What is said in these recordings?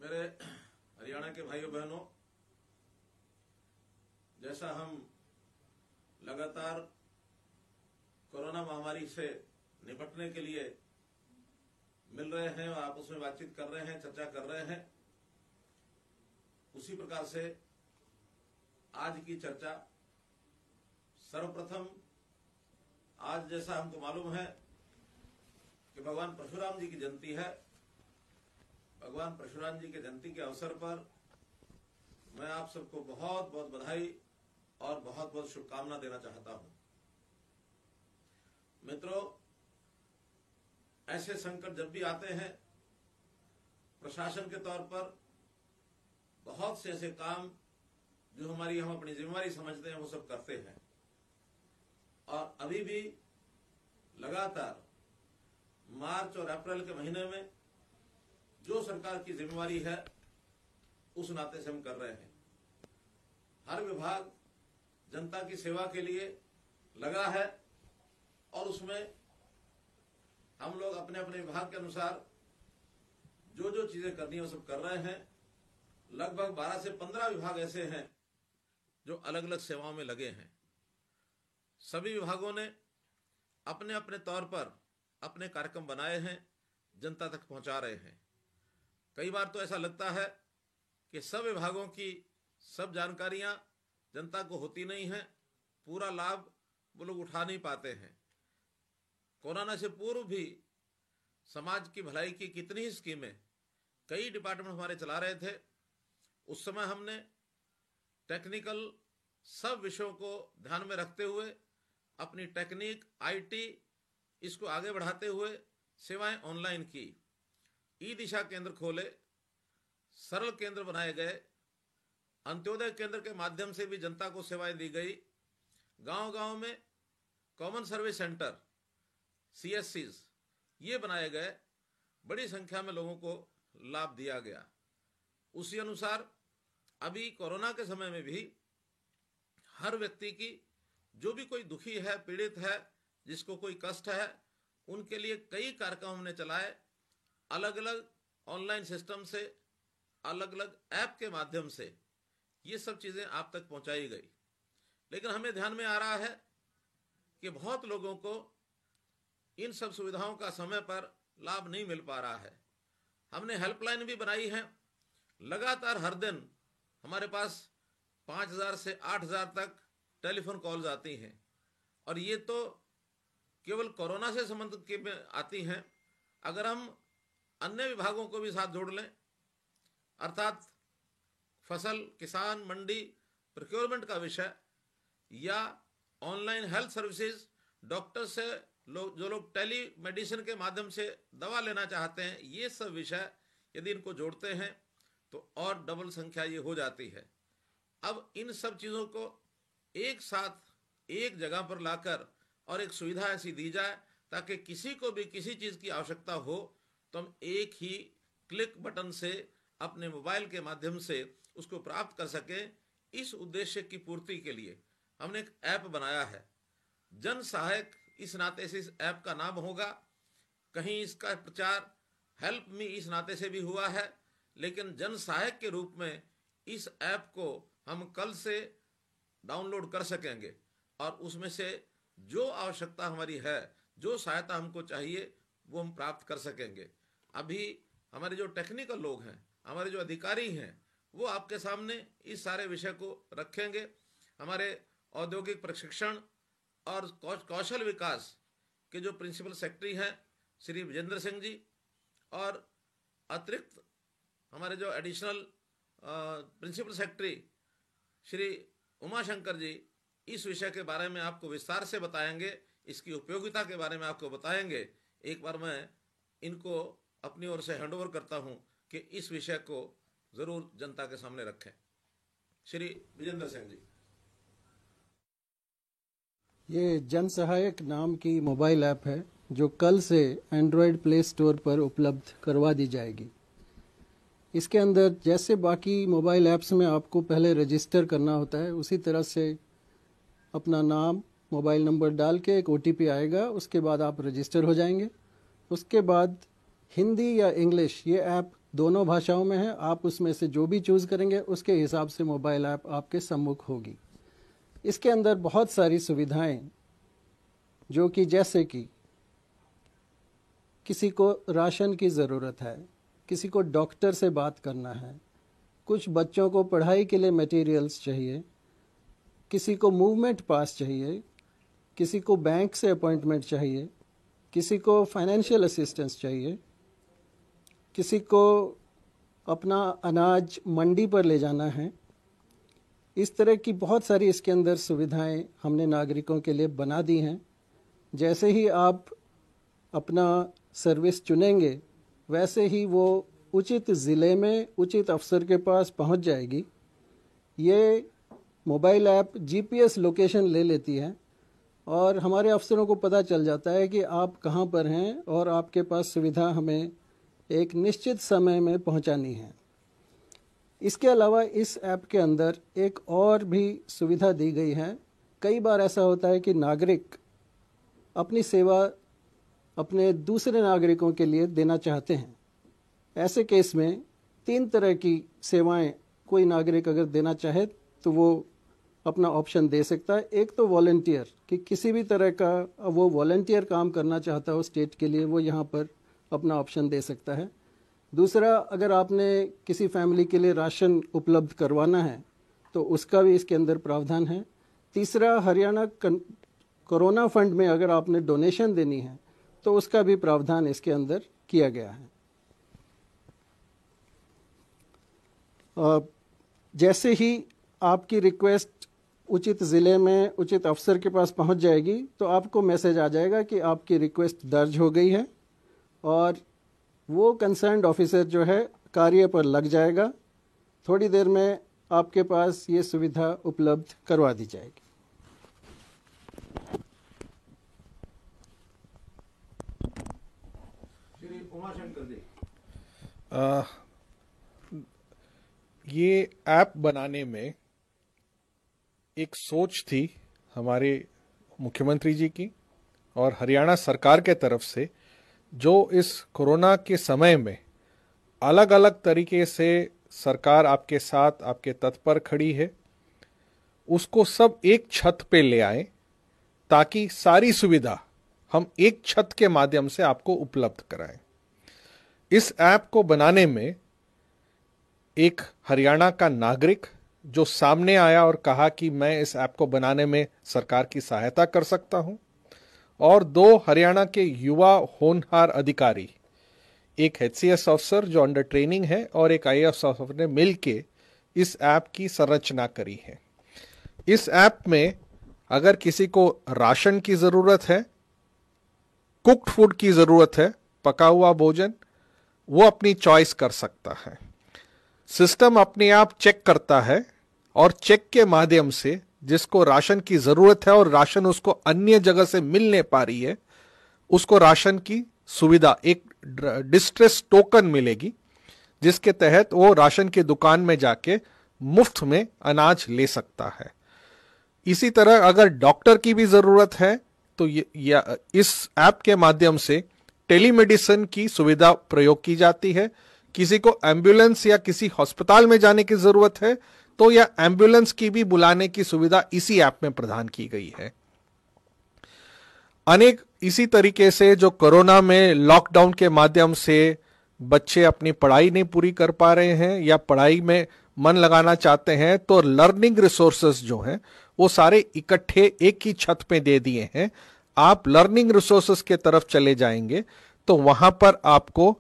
मेरे हरियाणा के भाइयों बहनों, जैसा हम लगातार कोरोना महामारी से निपटने के लिए मिल रहे हैं और आपस में बातचीत कर रहे हैं, चर्चा कर रहे हैं, उसी प्रकार से आज की चर्चा सर्वप्रथम आज जैसा हमको मालूम है कि भगवान परशुराम जी की जयंती है। भगवान परशुराम जी के जयंती के अवसर पर मैं आप सबको बहुत बहुत बधाई और बहुत बहुत शुभकामना देना चाहता हूं। मित्रों, ऐसे संकट जब भी आते हैं, प्रशासन के तौर पर बहुत से ऐसे काम जो हम अपनी जिम्मेवारी समझते हैं वो सब करते हैं, और अभी भी लगातार मार्च और अप्रैल के महीने में जो सरकार की जिम्मेवारी है उस नाते से हम कर रहे हैं। हर विभाग जनता की सेवा के लिए लगा है और उसमें हम लोग अपने अपने विभाग के अनुसार जो जो चीजें करनी है वो सब कर रहे हैं। लगभग 12 से 15 विभाग ऐसे हैं जो अलग अलग सेवाओं में लगे हैं। सभी विभागों ने अपने अपने तौर पर अपने कार्यक्रम बनाए हैं, जनता तक पहुंचा रहे हैं। कई बार तो ऐसा लगता है कि सब विभागों की सब जानकारियां जनता को होती नहीं है, पूरा लाभ वो लोग उठा नहीं पाते हैं। कोरोना से पूर्व भी समाज की भलाई की कितनी ही स्कीमें कई डिपार्टमेंट हमारे चला रहे थे। उस समय हमने टेक्निकल सब विषयों को ध्यान में रखते हुए अपनी टेक्निक, आईटी इसको आगे बढ़ाते हुए सेवाएं ऑनलाइन की, ई दिशा केंद्र खोले, सरल केंद्र बनाए गए, अंत्योदय केंद्र के माध्यम से भी जनता को सेवाएं दी गई। गांव-गांव में कॉमन सर्विस सेंटर CSCs ये बनाए गए, बड़ी संख्या में लोगों को लाभ दिया गया। उसी अनुसार अभी कोरोना के समय में भी हर व्यक्ति की, जो भी कोई दुखी है, पीड़ित है, जिसको कोई कष्ट है, उनके लिए कई कार्यक्रम हमने चलाए। अलग अलग ऑनलाइन सिस्टम से, अलग अलग ऐप के माध्यम से ये सब चीजें आप तक पहुंचाई गई। लेकिन हमें ध्यान में आ रहा है कि बहुत लोगों को इन सब सुविधाओं का समय पर लाभ नहीं मिल पा रहा है। हमने हेल्पलाइन भी बनाई है। लगातार हर दिन हमारे पास 5000 से 8000 तक टेलीफोन कॉल्स आती हैं, और ये तो केवल कोरोना से संबंधित के आती हैं। अगर हम अन्य विभागों को भी साथ जोड़ लें, अर्थात फसल, किसान, मंडी, प्रोक्योरमेंट का विषय, या ऑनलाइन हेल्थ सर्विसेज, डॉक्टर से जो लोग टेली मेडिसिन के माध्यम से दवा लेना चाहते हैं, ये सब विषय यदि इनको जोड़ते हैं तो और डबल संख्या ये हो जाती है। अब इन सब चीज़ों को एक साथ एक जगह पर लाकर और एक सुविधा ऐसी दी जाए ताकि किसी को भी किसी चीज़ की आवश्यकता हो तो हम एक ही क्लिक बटन से अपने मोबाइल के माध्यम से उसको प्राप्त कर सकें। इस उद्देश्य की पूर्ति के लिए हमने एक ऐप बनाया है, जन सहायक इस नाते से इस ऐप का नाम होगा। कहीं इसका प्रचार हेल्प मी इस नाते से भी हुआ है, लेकिन जन सहायक के रूप में इस ऐप को हम कल से डाउनलोड कर सकेंगे और उसमें से जो आवश्यकता हमारी है, जो सहायता हमको चाहिए, वो हम प्राप्त कर सकेंगे। अभी हमारे जो टेक्निकल लोग हैं, हमारे जो अधिकारी हैं, वो आपके सामने इस सारे विषय को रखेंगे। हमारे औद्योगिक प्रशिक्षण और कौशल विकास के जो प्रिंसिपल सेक्रेटरी हैं श्री विजेंद्र सिंह जी, और अतिरिक्त हमारे जो additional principal secretary Shri Umashankar ji, इस विषय के बारे में आपको विस्तार से बताएंगे, इसकी उपयोगिता के बारे में आपको बताएंगे। एक बार मैं इनको अपनी ओर से हैंडओवर करता हूं कि इस विषय को जरूर जनता के सामने रखें। श्री विजेंद्र सिंह जी। ये जन सहायक नाम की मोबाइल ऐप है जो कल से एंड्रॉयड प्ले स्टोर पर उपलब्ध करवा दी जाएगी। इसके अंदर जैसे बाकी मोबाइल ऐप्स में आपको पहले रजिस्टर करना होता है, उसी तरह से अपना नाम, मोबाइल नंबर डाल के एक OTP आएगा, उसके बाद आप रजिस्टर हो जाएंगे। उसके बाद हिंदी या इंग्लिश ये ऐप दोनों भाषाओं में है। आप उसमें से जो भी चूज़ करेंगे उसके हिसाब से मोबाइल ऐप आपके सम्मुख होगी। इसके अंदर बहुत सारी सुविधाएं, जो कि जैसे कि किसी को राशन की ज़रूरत है, किसी को डॉक्टर से बात करना है, कुछ बच्चों को पढ़ाई के लिए मटेरियल्स चाहिए, किसी को मूवमेंट पास चाहिए, किसी को बैंक से अपॉइंटमेंट चाहिए, किसी को फाइनेंशियल असिस्टेंस चाहिए, किसी को अपना अनाज मंडी पर ले जाना है। इस तरह की बहुत सारी इसके अंदर सुविधाएं हमने नागरिकों के लिए बना दी हैं। जैसे ही आप अपना सर्विस चुनेंगे वैसे ही वो उचित ज़िले में उचित अफसर के पास पहुंच जाएगी। ये मोबाइल ऐप जीपीएस लोकेशन ले लेती है और हमारे अफसरों को पता चल जाता है कि आप कहां पर हैं और आपके पास सुविधा हमें एक निश्चित समय में पहुंचानी है। इसके अलावा इस ऐप के अंदर एक और भी सुविधा दी गई है। कई बार ऐसा होता है कि नागरिक अपनी सेवा अपने दूसरे नागरिकों के लिए देना चाहते हैं। ऐसे केस में 3 तरह की सेवाएं कोई नागरिक अगर देना चाहे तो वो अपना ऑप्शन दे सकता है। एक तो वॉलंटियर, कि किसी भी तरह का वो वॉलंटियर काम करना चाहता हो स्टेट के लिए, वो यहाँ पर अपना ऑप्शन दे सकता है। दूसरा, अगर आपने किसी फैमिली के लिए राशन उपलब्ध करवाना है तो उसका भी इसके अंदर प्रावधान है। तीसरा, हरियाणा कोरोना फंड में अगर आपने डोनेशन देनी है तो उसका भी प्रावधान इसके अंदर किया गया है। जैसे ही आपकी रिक्वेस्ट उचित ज़िले में उचित अफसर के पास पहुंच जाएगी तो आपको मैसेज आ जाएगा कि आपकी रिक्वेस्ट दर्ज हो गई है और वो कंसर्न्ड ऑफिसर जो है कार्य पर लग जाएगा। थोड़ी देर में आपके पास ये सुविधा उपलब्ध करवा दी जाएगी। श्री उमाशंकर जी, ये ऐप बनाने में एक सोच थी हमारे मुख्यमंत्री जी की और हरियाणा सरकार के तरफ से, जो इस कोरोना के समय में अलग अलग तरीके से सरकार आपके साथ, आपके तत्पर खड़ी है, उसको सब एक छत पे ले आए ताकि सारी सुविधा हम एक छत के माध्यम से आपको उपलब्ध कराएं। इस ऐप को बनाने में एक हरियाणा का नागरिक जो सामने आया और कहा कि मैं इस ऐप को बनाने में सरकार की सहायता कर सकता हूं, और 2 हरियाणा के युवा होनहार अधिकारी, एक एचसीएस अफसर जो अंडर ट्रेनिंग है और एक आईएएस अफसर ने मिलकर इस ऐप की संरचना करी है। इस ऐप में अगर किसी को राशन की जरूरत है, कुक्ड फूड की जरूरत है, पका हुआ भोजन, वो अपनी चॉइस कर सकता है। सिस्टम अपने आप चेक करता है और चेक के माध्यम से जिसको राशन की जरूरत है और राशन उसको अन्य जगह से मिल नहीं पा रही है, उसको राशन की सुविधा, एक डिस्ट्रेस टोकन मिलेगी जिसके तहत वो राशन की दुकान में जाके मुफ्त में अनाज ले सकता है। इसी तरह अगर डॉक्टर की भी जरूरत है तो इस ऐप के माध्यम से टेलीमेडिसिन की सुविधा प्रयोग की जाती है। किसी को एम्बुलेंस या किसी अस्पताल में जाने की जरूरत है तो यह एम्बुलेंस की भी बुलाने की सुविधा इसी ऐप में प्रदान की गई है। अनेक इसी तरीके से जो कोरोना में लॉकडाउन के माध्यम से बच्चे अपनी पढ़ाई नहीं पूरी कर पा रहे हैं या पढ़ाई में मन लगाना चाहते हैं, तो लर्निंग रिसोर्सेज जो हैं वो सारे इकट्ठे एक ही छत पे दे दिए हैं। आप लर्निंग रिसोर्सेज के तरफ चले जाएंगे तो वहां पर आपको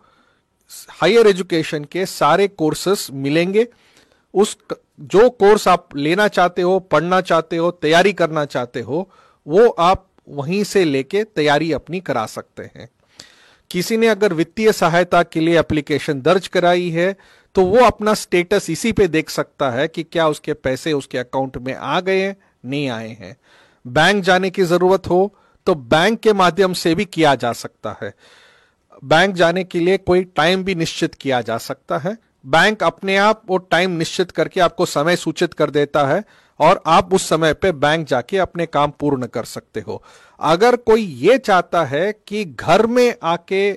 हायर एजुकेशन के सारे कोर्सेस मिलेंगे। उस जो कोर्स आप लेना चाहते हो, पढ़ना चाहते हो, तैयारी करना चाहते हो, वो आप वहीं से लेके तैयारी अपनी करा सकते हैं। किसी ने अगर वित्तीय सहायता के लिए एप्लीकेशन दर्ज कराई है तो वो अपना स्टेटस इसी पे देख सकता है कि क्या उसके पैसे उसके अकाउंट में आ गए हैं, नहीं आए हैं। बैंक जाने की जरूरत हो तो बैंक के माध्यम से भी किया जा सकता है। बैंक जाने के लिए कोई टाइम भी निश्चित किया जा सकता है। बैंक अपने आप वो टाइम निश्चित करके आपको समय सूचित कर देता है और आप उस समय पे बैंक जाके अपने काम पूर्ण कर सकते हो। अगर कोई ये चाहता है कि घर में आके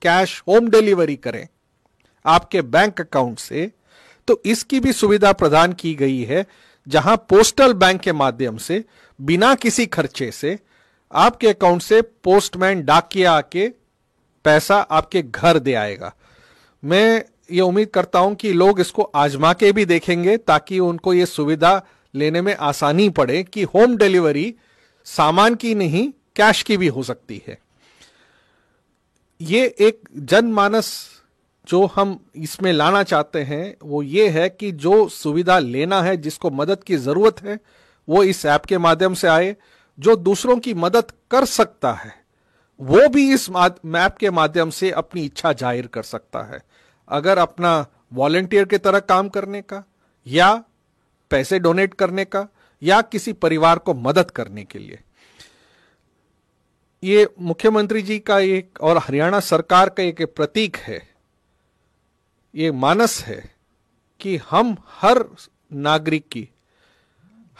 कैश होम डिलीवरी करें, आपके बैंक अकाउंट से, तो इसकी भी सुविधा प्रदान की गई है, जहां पोस्टल बैंक के माध्यम से बिना किसी खर्चे से आपके अकाउंट से पोस्टमैन डाकिया आके पैसा आपके घर दे आएगा। मैं ये उम्मीद करता हूं कि लोग इसको आजमा के भी देखेंगे ताकि उनको ये सुविधा लेने में आसानी पड़े कि होम डिलीवरी सामान की नहीं, कैश की भी हो सकती है। ये एक जनमानस जो हम इसमें लाना चाहते हैं वो ये है कि जो सुविधा लेना है, जिसको मदद की जरूरत है, वो इस ऐप के माध्यम से आए। जो दूसरों की मदद कर सकता है वो भी इस ऐप के माध्यम से अपनी इच्छा जाहिर कर सकता है, अगर अपना वॉलंटियर की तरह काम करने का, या पैसे डोनेट करने का, या किसी परिवार को मदद करने के लिए। ये मुख्यमंत्री जी का एक और हरियाणा सरकार का एक प्रतीक है, ये मानस है कि हम हर नागरिक की,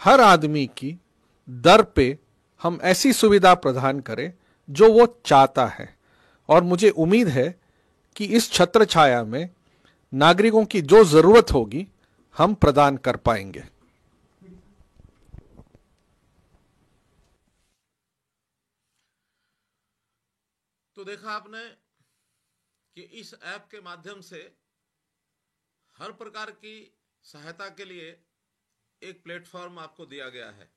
हर आदमी की दर पे हम ऐसी सुविधा प्रदान करें जो वो चाहता है। और मुझे उम्मीद है कि इस छत्र छाया में नागरिकों की जो जरूरत होगी हम प्रदान कर पाएंगे। तो देखा आपने कि इस ऐप के माध्यम से हर प्रकार की सहायता के लिए एक प्लेटफॉर्म आपको दिया गया है।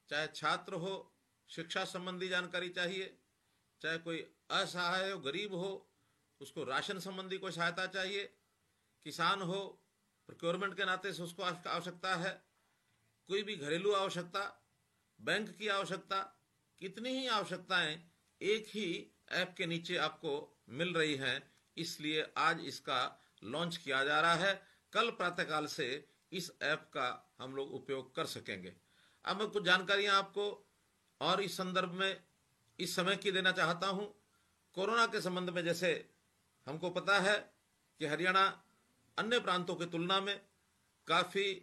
चाहे छात्र हो, शिक्षा संबंधी जानकारी चाहिए, चाहे कोई असहाय हो, गरीब हो, उसको राशन संबंधी कोई सहायता चाहिए, किसान हो, प्रोक्योरमेंट के नाते से उसको आवश्यकता है, कोई भी घरेलू आवश्यकता, बैंक की आवश्यकता, कितनी ही आवश्यकताएं एक ही ऐप के नीचे आपको मिल रही हैं। इसलिए आज इसका लॉन्च किया जा रहा है। कल प्रातःकाल से इस ऐप का हम लोग उपयोग कर सकेंगे। अब मैं कुछ जानकारियां आपको और इस संदर्भ में इस समय की देना चाहता हूं। कोरोना के संबंध में जैसे हमको पता है कि हरियाणा अन्य प्रांतों की तुलना में काफी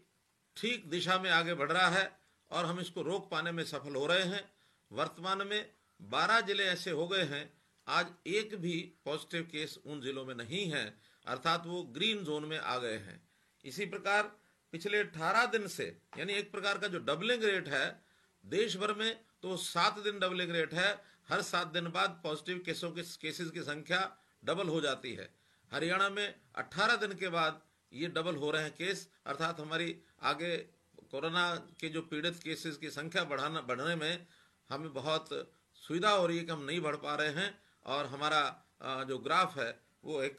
ठीक दिशा में आगे बढ़ रहा है और हम इसको रोक पाने में सफल हो रहे हैं। वर्तमान में 12 जिले ऐसे हो गए हैं, आज एक भी पॉजिटिव केस उन जिलों में नहीं है, अर्थात वो ग्रीन जोन में आ गए हैं। इसी प्रकार पिछले 18 दिन से, यानी एक प्रकार का जो डबलिंग रेट है देश भर में, तो 7 दिन डबलिंग रेट है। हर 7 दिन बाद पॉजिटिव केसेस की संख्या डबल हो जाती है। हरियाणा में 18 दिन के बाद ये डबल हो रहे हैं केस, अर्थात हमारी आगे कोरोना के जो पीड़ित केसेस की संख्या बढ़ने में हमें बहुत सुविधा हो रही है कि हम नहीं बढ़ पा रहे हैं। और हमारा जो ग्राफ है वो एक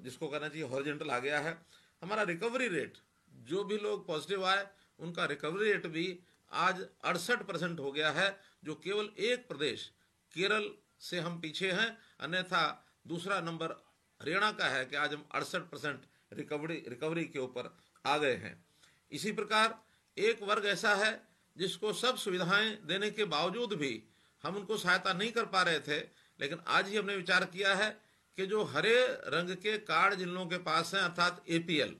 जिसको कहना चाहिए हॉरिजॉन्टल आ गया है। हमारा रिकवरी रेट, जो भी लोग पॉजिटिव आए उनका रिकवरी रेट भी आज 68% हो गया है, जो केवल एक प्रदेश केरल से हम पीछे हैं, अन्यथा दूसरा नंबर हरियाणा का है कि आज हम 68% रिकवरी के ऊपर आ गए हैं। इसी प्रकार एक वर्ग ऐसा है जिसको सब सुविधाएं देने के बावजूद भी हम उनको सहायता नहीं कर पा रहे थे, लेकिन आज ही हमने विचार किया है कि जो हरे रंग के कार्ड जिन लोगों के पास हैं, अर्थात एपीएल,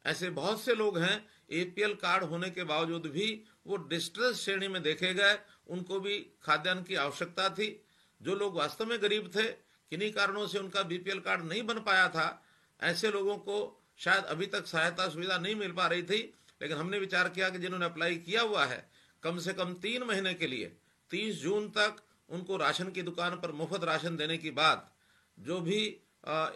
ऐसे बहुत से लोग हैं एपीएल कार्ड होने के बावजूद भी वो डिस्ट्रेस श्रेणी में देखे गए, उनको भी खाद्यान्न की आवश्यकता थी। जो लोग वास्तव में गरीब थे, किन्हीं कारणों से उनका बीपीएल कार्ड नहीं बन पाया था, ऐसे लोगों को शायद अभी तक सहायता सुविधा नहीं मिल पा रही थी। लेकिन हमने विचार किया कि जिन्होंने अप्लाई किया हुआ है, कम से कम 3 महीने के लिए 30 जून तक उनको राशन की दुकान पर मुफ्त राशन देने की बात जो भी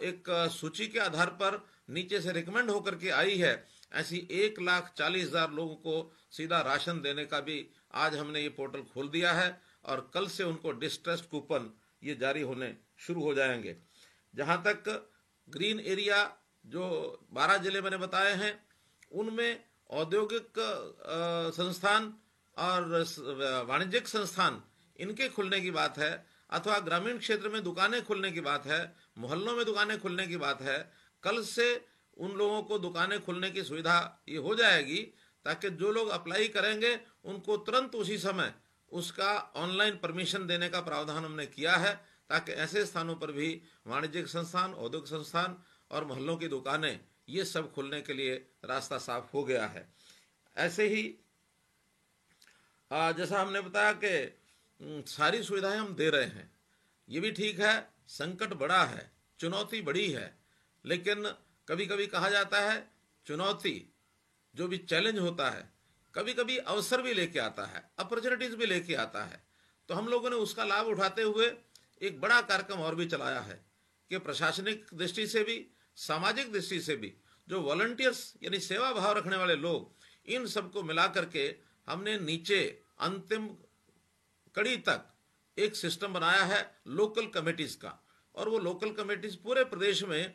एक सूची के आधार पर नीचे से रिकमेंड होकर के आई है, ऐसी 1,40,000 लोगों को सीधा राशन देने का भी आज हमने ये पोर्टल खोल दिया है और कल से उनको डिस्ट्रेस कूपन ये जारी होने शुरू हो जाएंगे। जहां तक ग्रीन एरिया जो 12 जिले मैंने बताए हैं, उनमें औद्योगिक संस्थान और वाणिज्यिक संस्थान इनके खुलने की बात है, अथवा ग्रामीण क्षेत्र में दुकानें खुलने की बात है, मोहल्लों में दुकानें खुलने की बात है। कल से उन लोगों को दुकानें खुलने की सुविधा ये हो जाएगी ताकि जो लोग अप्लाई करेंगे उनको तुरंत उसी समय उसका ऑनलाइन परमिशन देने का प्रावधान हमने किया है, ताकि ऐसे स्थानों पर भी वाणिज्यिक संस्थान, औद्योगिक संस्थान और मोहल्लों की दुकानें ये सब खुलने के लिए रास्ता साफ हो गया है। ऐसे ही जैसा हमने बताया कि सारी सुविधाएं हम दे रहे हैं, ये भी ठीक है। संकट बड़ा है, चुनौती बड़ी है, लेकिन कभी कभी कहा जाता है चुनौती, जो भी चैलेंज होता है, कभी कभी अवसर भी लेके आता है, अपॉर्चुनिटीज भी लेके आता है। तो हम लोगों ने उसका लाभ उठाते हुए एक बड़ा कार्यक्रम और भी चलाया है कि प्रशासनिक दृष्टि से भी, सामाजिक दृष्टि से भी, जो वॉलंटियर्स यानी सेवा भाव रखने वाले लोग, इन सबको मिला करके हमने नीचे अंतिम कड़ी तक एक सिस्टम बनाया है लोकल कमेटीज का। और वो लोकल कमेटीज पूरे प्रदेश में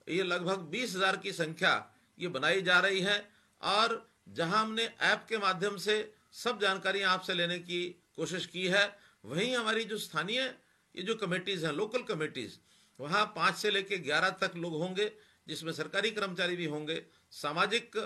ये लगभग 20,000 की संख्या ये बनाई जा रही है। और जहां हमने ऐप के माध्यम से सब जानकारियां आपसे लेने की कोशिश की है, वहीं हमारी जो स्थानीय ये जो कमेटीज हैं, लोकल कमेटीज, वहां 5 से लेकर 11 तक लोग होंगे, जिसमें सरकारी कर्मचारी भी होंगे, सामाजिक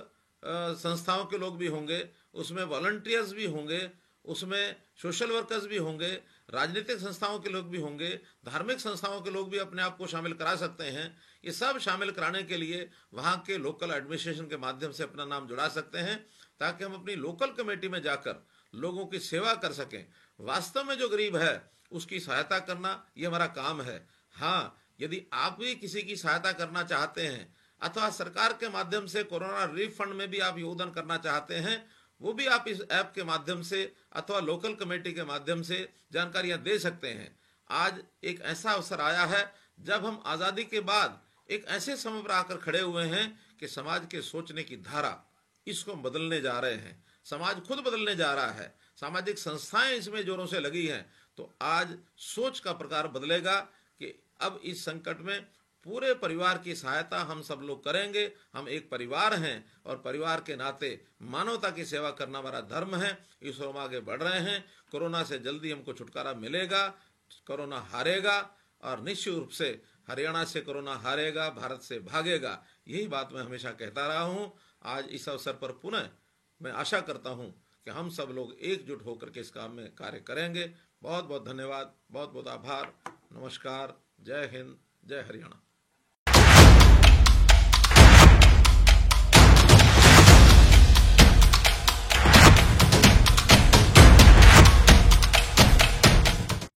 संस्थाओं के लोग भी होंगे, उसमें वॉलंटियर्स भी होंगे, उसमें सोशल वर्कर्स भी होंगे, राजनीतिक संस्थाओं के लोग भी होंगे, धार्मिक संस्थाओं के लोग भी अपने आप को शामिल करा सकते हैं। ये सब शामिल कराने के लिए वहाँ के लोकल एडमिनिस्ट्रेशन के माध्यम से अपना नाम जुड़ा सकते हैं, ताकि हम अपनी लोकल कमेटी में जाकर लोगों की सेवा कर सकें। वास्तव में जो गरीब है उसकी सहायता करना ये हमारा काम है। हाँ, यदि आप भी किसी की सहायता करना चाहते हैं अथवा सरकार के माध्यम से कोरोना रिलीफ फंड में भी आप योगदान करना चाहते हैं, वो भी आप इस ऐप के माध्यम से अथवा लोकल कमेटी के माध्यम से जानकारियां दे सकते हैं। आज एक ऐसा अवसर आया है जब हम आज़ादी के बाद एक ऐसे समय पर आकर खड़े हुए हैं कि समाज के सोचने की धारा, इसको हम बदलने जा रहे हैं। समाज खुद बदलने जा रहा है, सामाजिक संस्थाएं इसमें जोरों से लगी हैं। तो आज सोच का प्रकार बदलेगा कि अब इस संकट में पूरे परिवार की सहायता हम सब लोग करेंगे। हम एक परिवार हैं और परिवार के नाते मानवता की सेवा करना हमारा धर्म है। इस ओर हम आगे बढ़ रहे हैं। कोरोना से जल्दी हमको छुटकारा मिलेगा, कोरोना हारेगा और निश्चित रूप से हरियाणा से कोरोना हारेगा, भारत से भागेगा। यही बात मैं हमेशा कहता रहा हूं। आज इस अवसर पर पुनः मैं आशा करता हूं कि हम सब लोग एकजुट होकर के इस काम में कार्य करेंगे। बहुत बहुत धन्यवाद, बहुत बहुत आभार, नमस्कार, जय हिंद, जय हरियाणा।